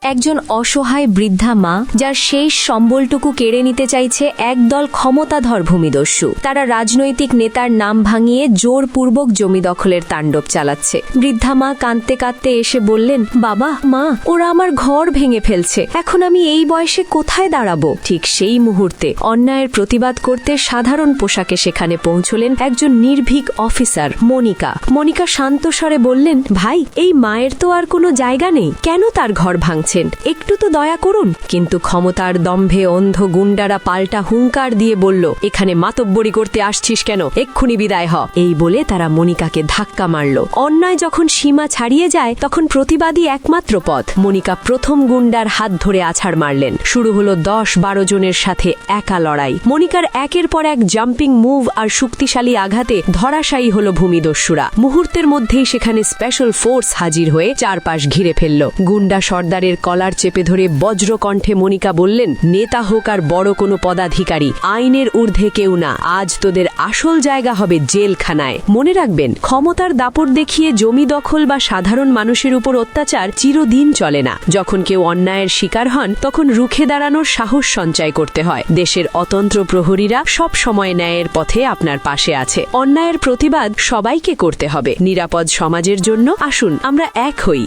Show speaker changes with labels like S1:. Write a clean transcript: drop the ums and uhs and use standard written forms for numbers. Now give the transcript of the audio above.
S1: একজন অসহায় বৃদ্ধা মা যার শেষ সম্বলটুকু কেড়ে নিতে চাইছে একদল ক্ষমতাধর ভূমিদস্যু। তারা রাজনৈতিক নেতার নাম ভাঙিয়ে জোরপূর্বক জমি দখলের তাণ্ডব চালাচ্ছে। বৃদ্ধা মা কাঁদতে কাঁদতে এসে বললেন, বাবা, মা, ওরা আমার ঘর ভেঙে ফেলছে, এখন আমি এই বয়সে কোথায় দাঁড়াবো? ঠিক সেই মুহূর্তে অন্যায়ের প্রতিবাদ করতে সাধারণ পোশাকে সেখানে পৌঁছলেন একজন নির্ভীক অফিসার, মনিকা। মনিকা শান্ত স্বরে বললেন, ভাই, এই মায়ের তো আর কোনো জায়গা নেই, কেন তার ঘর ভাঙছে? একটু তো দয়া করুন। কিন্তু ক্ষমতার দম্ভে অন্ধ গুন্ডারা পাল্টা হুঙ্কার দিয়ে বলল, এখানে মাতব্বরি করতে আসছিস কেন? এক্ষুনি বিদায় হ। এই বলে তারা মনিকাকে ধাক্কা মারল। অন্যায় যখন সীমা ছাড়িয়ে যায় তখন প্রতিবাদী একমাত্র পথ। মনিকা প্রথম গুন্ডার হাত ধরে আছাড় মারলেন। শুরু হলো 10-12 জনের সাথে একা লড়াই। মনিকার একের পর এক জাম্পিং মুভ আর শক্তিশালী আঘাতে ধরাশায়ী হল ভূমিদস্যুরা। মুহূর্তের মধ্যেই সেখানে স্পেশাল ফোর্স হাজির হয়ে চারপাশ ঘিরে ফেলল। গুন্ডা সর্দারের কলার চেপে ধরে বজ্রকণ্ঠে মনিকা বললেন, নেতা হোক আর বড় কোনো পদাধিকারী, আইনের ঊর্ধ্বে কেউ না। আজ তোদের আসল জায়গা হবে জেলখানায়। মনে রাখবেন, ক্ষমতার দাপট দেখিয়ে জমি দখল বা সাধারণ মানুষের উপর অত্যাচার চিরদিন চলে না। যখন কেউ অন্যায়ের শিকার হন তখন রুখে দাঁড়ানোর সাহস সঞ্চয় করতে হয়। দেশের অতন্ত্র প্রহরীরা সব সময় ন্যায়ের পথে আপনার পাশে আছে। অন্যায়ের প্রতিবাদ সবাইকে করতে হবে। নিরাপদ সমাজের জন্য আসুন আমরা এক হই।